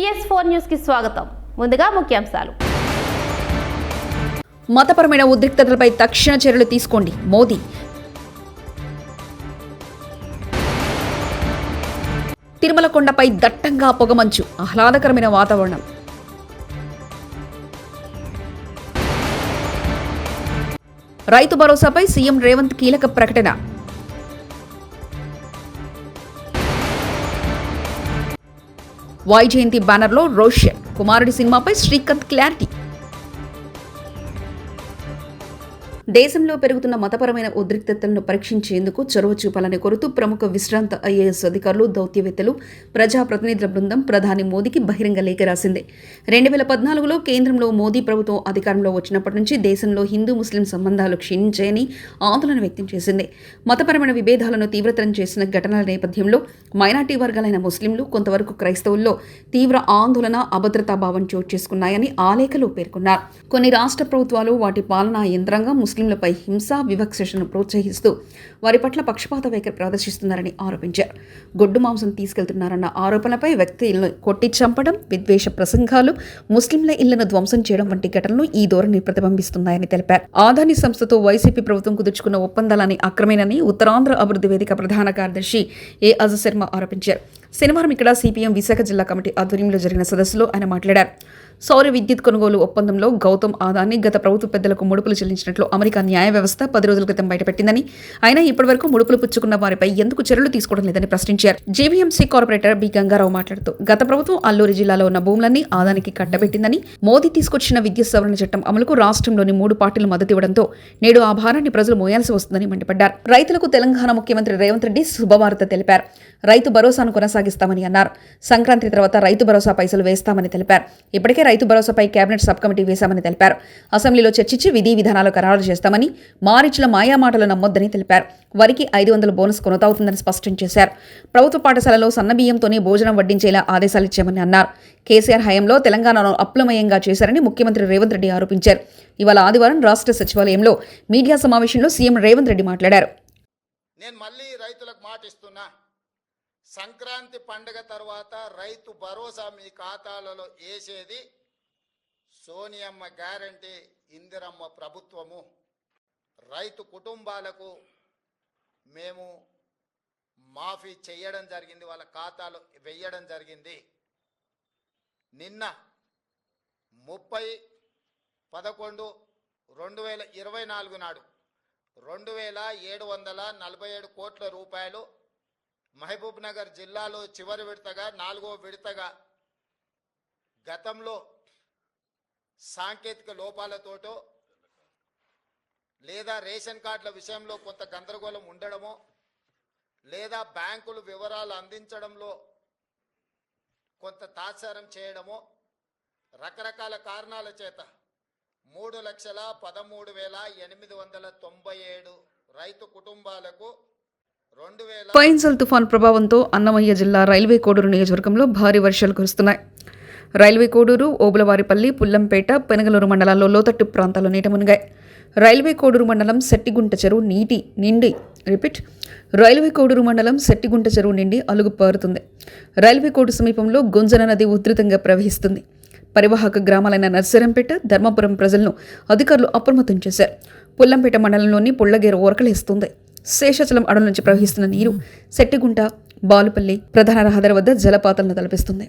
PS4 news కి స్వాగతం. ముందుగా ముఖ్యాంశాలు. మతపరమైన ఉద్రిక్తతలపై తక్షణ చర్యలు తీసుకోండి మోదీ. తిరుమల కొండపై దట్టంగా పొగమంచు, ఆహ్లాదకరమైన వాతావరణం. రైతు భరోసాపై సీఎం రేవంత్ కీలక ప్రకటన. వైజయంతి బ్యానర్లో రోషన్ కుమారుడి సినిమాపై శ్రీకాంత్ క్లారిటీ. దేశంలో పెరుగుతున్న మతపరమైన ఉద్రిక్తతలను పరీక్షించేందుకు చొరవ చూపాలని కోరుతూ ప్రముఖ విశ్రాంత ఐఏఎస్ అధికారులు, దౌత్యవేత్తలు, ప్రజాప్రతినిధుల బృందం ప్రధాని మోదీకి బహిరంగ లేఖ రాసింది. 2014లో కేంద్రంలో మోదీ ప్రభుత్వం అధికారంలో వచ్చినప్పటి నుంచి దేశంలో హిందూ ముస్లిం సంబంధాలు క్షీణించాయని ఆందోళన వ్యక్తం చేసింది. మతపరమైన విభేదాలను తీవ్రతరం చేసిన ఘటనల నేపథ్యంలో మైనార్టీ వర్గాలైన ముస్లింలు, కొంతవరకు క్రైస్తవుల్లో తీవ్ర ఆందోళన, అభద్రతాభావం చోటు చేసుకున్నాయని ఆ లేఖలో పేర్కొన్నారు. కొన్ని రాష్ట్ర ప్రభుత్వాలు వాటి పాలనా యంత్రాంగం ముస్లింలపై హింస, వివక్షను ప్రోత్సహిస్తూ వారి పట్ల పక్షపాత వైఖరి ప్రదర్శిస్తున్నారని ఆరోపించారు. గొడ్డు మాంసం తీసుకెళ్తున్నారన్న ఆరోపణలపై వ్యక్తులను కొట్టి చంపడం, విద్వేష ప్రసంగాలు, ముస్లింల ఇళ్లను ధ్వంసం చేయడం వంటి ఘటనలు ఈ ధోరణి ప్రతిబింబిస్తున్నాయని తెలిపారు. ఆదాని సంస్థతో వైసీపీ ప్రభుత్వం కుదుర్చుకున్న ఒప్పందాలని అక్రమేనని ఉత్తరాంధ్ర అభివృద్ధి వేదిక ప్రధాన కార్యదర్శి ఏ అజ శర్మ ఆరోపించారు. శనివారం ఇక్కడ సిపిఎం విశాఖ జిల్లా కమిటీ ఆధ్వర్యంలో జరిగిన సదస్సులో ఆయన మాట్లాడారు. సౌర విద్యుత్ కొనుగోలు ఒప్పందంలో గౌతమ్ అదానీ గత ప్రభుత్వ పెద్దలకు ముడుపులు చెల్లించినట్లు అమెరికా న్యాయ వ్యవస్థ 10 రోజుల క్రితం బయటపెట్టిందని, అయినా ఇప్పటివరకు ముడుపులు పుచ్చుకున్న వారిపై ఎందుకు చర్యలు తీసుకోవడం లేదని ప్రశ్నించారు. జీవీఎంసీ కార్పొరేటర్ బి గంగారావు మాట్లాడుతూ గత ప్రభుత్వం అల్లూరి జిల్లాలో ఉన్న భూములన్నీ అదానికి కట్టబెట్టిందని, మోదీ తీసుకొచ్చిన విద్యుత్ సవరణ చట్టం అమలుకు రాష్ట్రంలోని 3 పార్టీలు మద్దతు ఇవ్వడంతో నేడు ఆ భారాన్ని ప్రజలు మోయాల్సి వస్తుందని మండిపడ్డారు. రైతులకు తెలంగాణ ముఖ్యమంత్రి రేవంత్ రెడ్డి శుభవార్త తెలిపారు. రైతు భరోసాను కొనసాగిస్తామని అన్నారు. సంక్రాంతి తర్వాత రైతు భరోసా పైసలు వేస్తామని తెలిపారు. ఇప్పటికే రైతు భరోసాపై కేబినెట్ సబ్ కమిటీ వేశామని తెలిపారు. అసెంబ్లీలో చర్చించి విధి విధానాలు ఖరారు చేస్తామని, మారిచ్ల మాయామాటలు నమ్మొద్దని తెలిపారు. వరికి 500 బోనస్ కొనసాగుతుందని స్పష్టం చేశారు. ప్రభుత్వ పాఠశాలలో సన్నబియ్యంతోనే భోజనం వడ్డించేలా ఆదేశాలిచ్చామని అన్నారు. కేసీఆర్ హయాంలో తెలంగాణను అప్లమయంగా చేశారని ముఖ్యమంత్రి రేవంత్ రెడ్డి ఆరోపించారు. ఇవాళ ఆదివారం రాష్ట్ర సచివాలయంలో మీడియా సమావేశంలో సీఎం రేవంత్ రెడ్డి మాట్లాడారు. నేను మళ్ళీ రైతులకు మాట ఇస్తున్నా, సంక్రాంతి పండుగ తర్వాత రైతు భరోసా మీ ఖాతాలలో వేసేది సోనియమ్మ గ్యారంటీ, ఇందిరమ్మ ప్రభుత్వము. రైతు కుటుంబాలకు మేము మాఫీ చేయడం జరిగింది, వాళ్ళ ఖాతాలో వేయడం జరిగింది. నిన్న 30/11/2024 నాడు 2747 కోట్ల రూపాయలు మహబూబ్ నగర్ జిల్లాలో చివరి విడతగా 4వ విడతగా గతంలో సాంకేతిక లోపాలతోటో లేదా రేషన్ కార్డుల విషయంలో కొంత గందరగోళం ఉండడమో లేదా బ్యాంకులు వివరాలు అందించడంలో కొంత తాత్సారం చేయడమో రకరకాల కారణాల చేత 3,13,897 రైతు కుటుంబాలకు ఫైన్సల్ తుఫాన్ ప్రభావంతో అన్నమయ్య జిల్లా రైల్వే కోడూరు నియోజకవర్గంలో భారీ వర్షాలు కురుస్తున్నాయి. రైల్వే కోడూరు, ఓబులవారిపల్లి, పుల్లంపేట, పెనగలూరు మండలాల్లో లోతట్టు ప్రాంతాల్లో నీట మునిగాయి. రైల్వే కోడూరు మండలం సెట్టిగుంట చెరువు రైల్వే కోడూరు మండలం సెట్టిగుంట చెరువు నిండి అలుగు పారుతుంది. రైల్వే కోడు సమీపంలో గుంజన నది ఉధృతంగా ప్రవహిస్తుంది. పరివాహక గ్రామాలైన నర్సరంపేట, ధర్మపురం ప్రజలను అధికారులు అప్రమత్తం చేశారు. పుల్లంపేట మండలంలోని పుల్లగేరు ఓరకలేస్తుంది. శేషాచలం అడవుల నుంచి ప్రవహిస్తున్న నీరు సెట్టిగుంట, బాలుపల్లి ప్రధాన రహదారి వద్ద జలపాతాలను తలపిస్తుంది.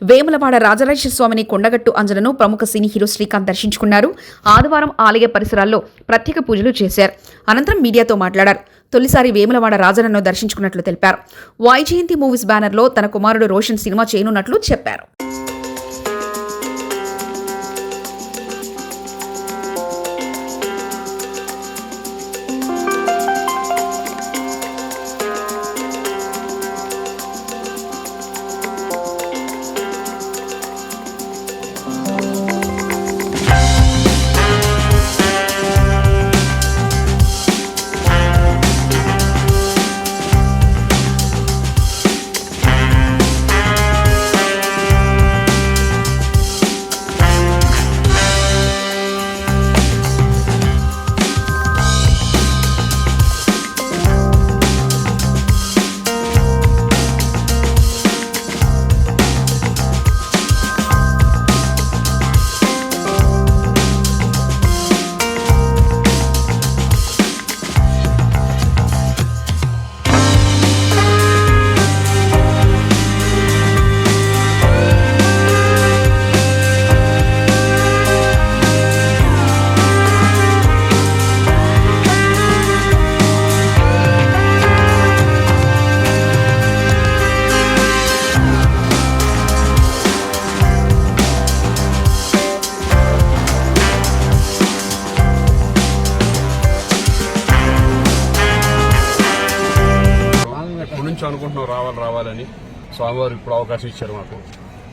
వేములవాడ రాజరాజేశ్వర స్వామిని కొండగట్టు అంజనను ప్రముఖ సినీ హీరో శ్రీకాంత్ దర్శించుకున్నారు. ఆదివారం ఆలయ పరిసరాల్లో ప్రత్యేక పూజలు చేశారు. అనంతరం మీడియాతో మాట్లాడారు. తొలిసారి వేములవాడ రాజన్నను దర్శించుకున్నట్లు తెలిపారు. వైజయంతి మూవీస్ బ్యానర్లో తన కుమారుడు రోషన్ సినిమా చేయనున్నట్లు చెప్పారు. అనుకుంటున్నాం రావాలని స్వామివారు ఇప్పుడు అవకాశం ఇచ్చారు మాకు.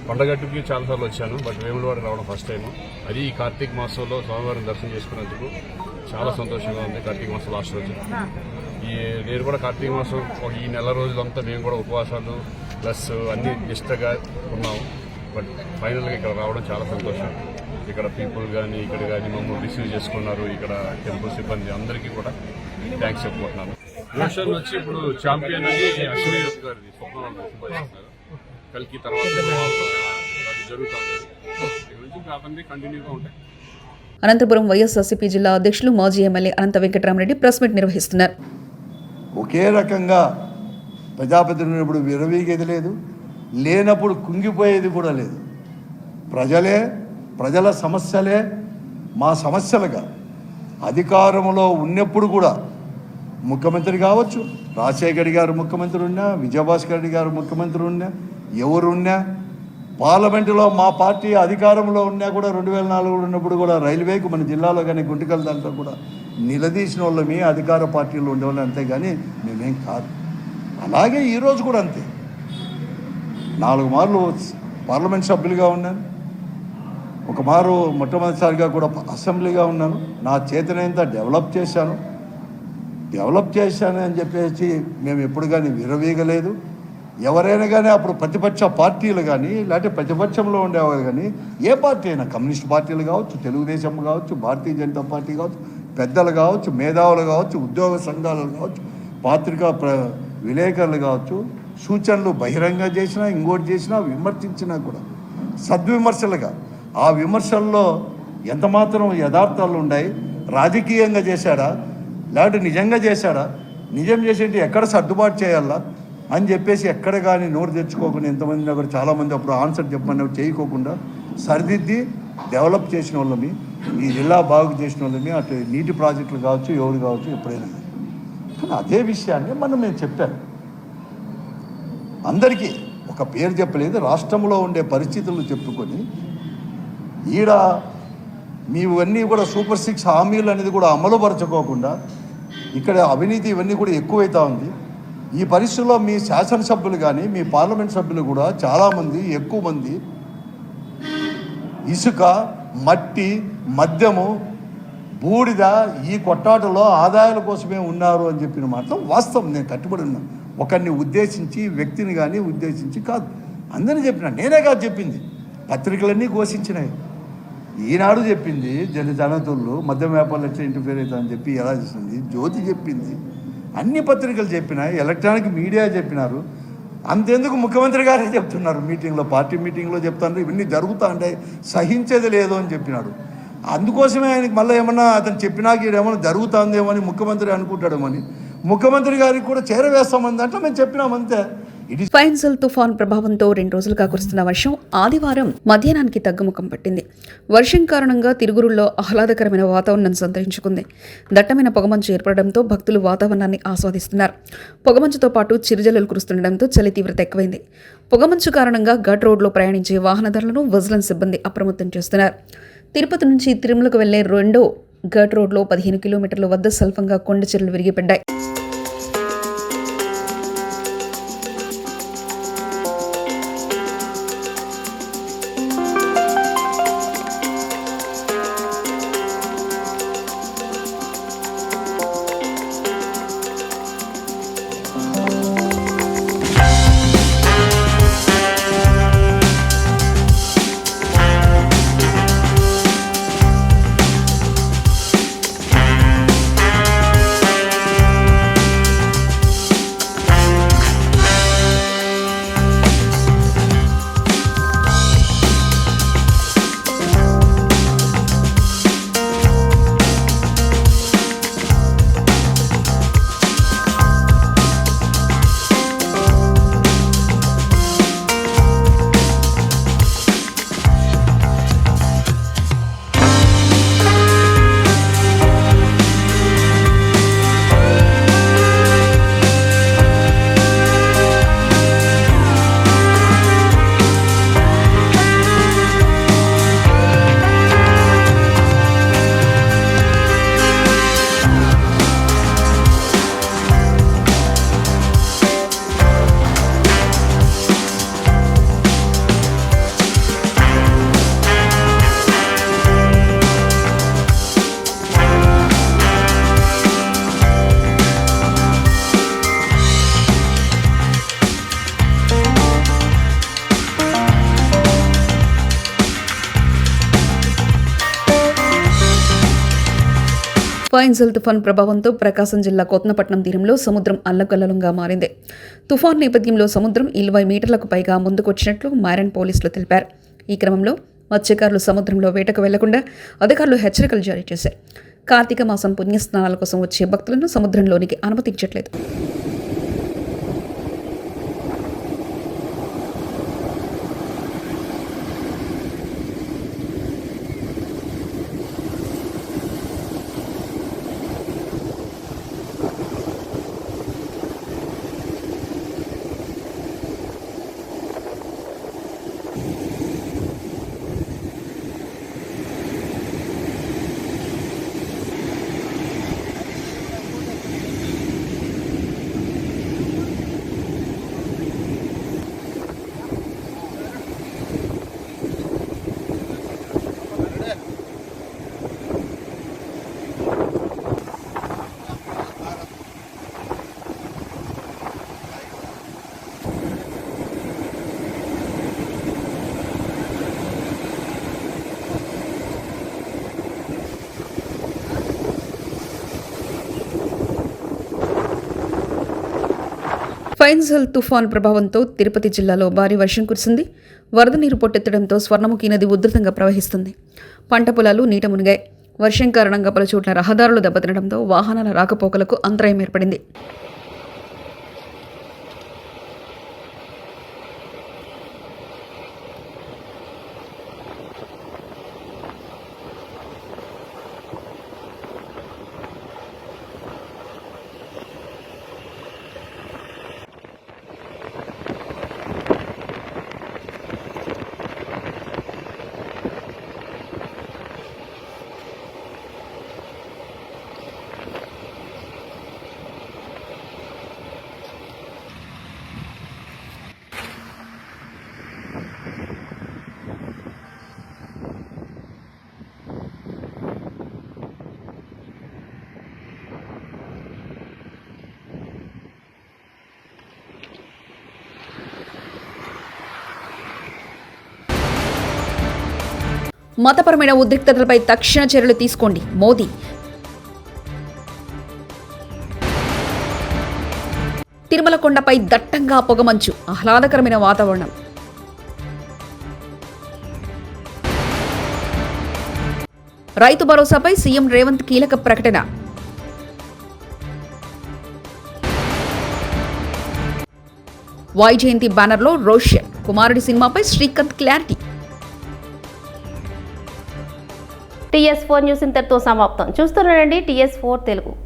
కొండగట్టుకి చాలాసార్లు వచ్చాను, బట్ వేములవాడ రావడం ఫస్ట్ టైం. అది ఈ కార్తీక మాసంలో స్వామివారిని దర్శనం చేసుకున్నందుకు చాలా సంతోషంగా ఉంది. కార్తీక మాసం లాస్ట్ రోజు నేను కూడా కార్తీక మాసం ఈ నెల రోజులంతా మేము కూడా ఉపవాసాలు ప్లస్ అన్ని నిష్టగా ఉన్నాము. బట్ ఫైనల్గా ఇక్కడ రావడం చాలా సంతోషం. ఇక్కడ పీపుల్ కానీ ఇక్కడ కానీ మమ్మల్ని రిసీవ్ చేసుకున్నారు. ఇక్కడ టెంపుల్ సిబ్బంది అందరికీ కూడా థ్యాంక్స్ చెప్పుకుంటున్నాను. రోషన్ వచ్చి ఇప్పుడు ఛాంపియన్ అని అశ్విని గారి స్వప్నం కలికి తర్వాత జరుగుతుంది. ఇక్కడ నుంచి అతన్ని కంటిన్యూగా ఉంటాయి. అనంతపురం వైఎస్ఆర్సీపీ జిల్లా అధ్యక్షులు మాజీ ఎమ్మెల్యే అనంత వెంకటరామరెడ్డి ప్రెస్ మీట్ నిర్వహిస్తున్నారు. ఒకే రకంగా ప్రజాప్రతినిధులు ఉన్నప్పుడు విరవీగేది లేదు, లేనప్పుడు కుంగిపోయేది కూడా లేదు. ప్రజల సమస్యలే మా సమస్యలుగా అధికారంలో ఉన్నప్పుడు కూడా ముఖ్యమంత్రి కావచ్చు, రాజశేఖర్ గారు ముఖ్యమంత్రి ఉన్నా, విజయభాస్కర్ రెడ్డి గారు ముఖ్యమంత్రి ఉన్నా, ఎవరున్నా పార్లమెంటులో మా పార్టీ అధికారంలో ఉన్నా కూడా 2004 ఉన్నప్పుడు కూడా రైల్వేకు మన జిల్లాలో కానీ గుంటకల్ దాంట్లో కూడా నిలదీసిన వాళ్ళమే అధికార పార్టీలో ఉండేవాళ్ళు, అంతేగాని మేమేం కాదు. అలాగే ఈరోజు కూడా అంతే. 4 మార్లు పార్లమెంట్ సభ్యులుగా ఉన్నాను, ఒక మారు మొట్టమొదటిసారిగా కూడా అసెంబ్లీగా ఉన్నాను. నా చేతనంతా డెవలప్ చేశాను అని చెప్పేసి మేము ఎప్పుడు కానీ విరవీగలేదు. ఎవరైనా కానీ అప్పుడు ప్రతిపక్ష పార్టీలు కానీ లేకపోతే ప్రతిపక్షంలో ఉండేవాళ్ళు కానీ ఏ పార్టీ అయినా, కమ్యూనిస్ట్ పార్టీలు కావచ్చు, తెలుగుదేశం కావచ్చు, భారతీయ జనతా పార్టీ కావచ్చు, పెద్దలు కావచ్చు, మేధావులు కావచ్చు, ఉద్యోగ సంఘాలు కావచ్చు, పత్రికా విలేకరులు కావచ్చు, సూచనలు బహిరంగ చేసినా ఇంకోటి చేసినా విమర్శించినా కూడా సద్విమర్శలుగా, ఆ విమర్శల్లో ఎంతమాత్రం యథార్థాలు ఉన్నాయి, రాజకీయంగా చేశాడా లేకపోతే నిజంగా చేశాడా, నిజం చేసేటి ఎక్కడ సర్దుబాటు చేయాలా అని చెప్పేసి ఎక్కడ కానీ నోరు తెచ్చుకోకుండా ఎంతమంది కూడా చాలామంది అప్పుడు ఆన్సర్ చెప్పమని చేయకోకుండా సరిదిద్ది డెవలప్ చేసిన వాళ్ళమి, ఈ జిల్లా బాగు చేసిన వాళ్ళమి, అటు నీటి ప్రాజెక్టులు కావచ్చు, ఎవరు కావచ్చు, ఎప్పుడైనా. కానీ అదే విషయాన్ని మేము చెప్పాను అందరికీ. ఒక పేరు చెప్పలేదు, రాష్ట్రంలో ఉండే పరిస్థితులను చెప్పుకొని ఈడ మీవన్నీ కూడా సూపర్ 6 హామీలు అనేది కూడా అమలుపరచుకోకుండా ఇక్కడ అవినీతి ఇవన్నీ కూడా ఎక్కువైతా ఉంది. ఈ పరిస్థితుల్లో మీ శాసనసభ్యులు కానీ మీ పార్లమెంట్ సభ్యులు కూడా చాలామంది, ఎక్కువ మంది ఇసుక, మట్టి, మద్యము, బూడిద ఈ కొట్టాటలో ఆదాయాల కోసమే ఉన్నారు అని చెప్పిన మాత్రం వాస్తవం. నేను కట్టుబడి ఉన్నా. ఒకరిని ఉద్దేశించి, వ్యక్తిని కానీ ఉద్దేశించి కాదు, అందరినీ చెప్పినా. నేనే కాదు చెప్పింది, పత్రికలన్నీ ఘోషించినాయి. ఈనాడు చెప్పింది, జనతులు మద్యం వ్యాపారాలు ఎట్లా ఇంటర్ఫేర్ అవుతుందని చెప్పి ఎలా చేసింది, జ్యోతి చెప్పింది, అన్ని పత్రికలు చెప్పినాయి, ఎలక్ట్రానిక్ మీడియా చెప్పినారు. అంతెందుకు ముఖ్యమంత్రి గారే చెప్తున్నారు మీటింగ్లో, పార్టీ మీటింగ్లో చెప్తున్నారు, ఇవన్నీ జరుగుతా అంటే సహించేది లేదు అని చెప్పినాడు. అందుకోసమే ఆయనకి మళ్ళీ ఏమన్నా అతను చెప్పినాక ఏమన్నా జరుగుతుందేమో అని ముఖ్యమంత్రి అనుకుంటాడేమని ముఖ్యమంత్రి గారికి కూడా చేరవేస్తామని దాంట్లో మేము చెప్పినామంతే. ఇట్ ఈస్ ఫైన్సల్ తుఫాన్ ప్రభావంతో 2 రోజులుగా కురుస్తున్న వర్షం ఆదివారం మధ్యాహ్నానికి తగ్గుముఖం పట్టింది. వర్షం కారణంగా తిరుగురుల్లో ఆహ్లాదకరమైన వాతావరణం సంతరించుకుంది. దట్టమైన పొగమంచు ఏర్పడడంతో భక్తులు వాతావరణాన్ని ఆస్వాదిస్తున్నారు. పొగమంచుతో పాటు చిరుజల్లులు కురుస్తుండటంతో చలి తీవ్రత ఎక్కువైంది. పొగమంచు కారణంగా ఘాట్ రోడ్లో ప్రయాణించే వాహనదారులను విజిలెన్స్ సిబ్బంది అప్రమత్తం చేస్తున్నారు. తిరుపతి నుంచి తిరుమలకు వెళ్లే రెండో ఘాట్ రోడ్లో 15 కిలోమీటర్ల వద్ద స్వల్పంగా కొండ చర్యలు విరిగిపడ్డాయి. ఫైన్సల్ తుఫాన్ ప్రభావంతో ప్రకాశం జిల్లా కొత్తపట్నం తీరంలో సముద్రం అల్లకల్లోలంగా మారింది. తుఫాన్ నేపథ్యంలో సముద్రం 20 మీటర్లకు పైగా ముందుకొచ్చినట్లు మైరన్ పోలీసులు తెలిపారు. ఈ క్రమంలో మత్స్యకారులు సముద్రంలో వేటకు వెళ్లకుండా అధికారులు హెచ్చరికలు జారీ చేశారు. కార్తీక మాసం పుణ్యస్నానాల కోసం వచ్చే భక్తులను సముద్రంలోనికి అనుమతించట్లేదు. ఫైన్సల్ తుఫాన్ ప్రభావంతో తిరుపతి జిల్లాలో భారీ వర్షం కురిసింది. వరద నీరు పొట్టెత్తడంతో స్వర్ణముఖి నది ఉధృతంగా ప్రవహిస్తుంది. పంట పొలాలు నీట మునిగాయి. వర్షం కారణంగా పలుచోట్ల రహదారులు దెబ్బతినడంతో వాహనాల రాకపోకలకు అంతరాయం ఏర్పడింది. మతపరమైన ఉద్రిక్తతలపై తక్షణ చర్యలు తీసుకోండి మోదీ. తిరుమల కొండపై దట్టంగా పొగమంచు, ఆహ్లాదకరమైన వాతావరణం. రైతు భరోసాపై సీఎం రేవంత్ కీలక ప్రకటన. వైజయంతి బ్యానర్లో రోషన్, కుమారుడి సినిమాపై శ్రీకాంత్ క్లారిటీ. TS4 న్యూస్ ఇంతటితో సమాప్తం. చూస్తున్నారండి TS4 తెలుగు.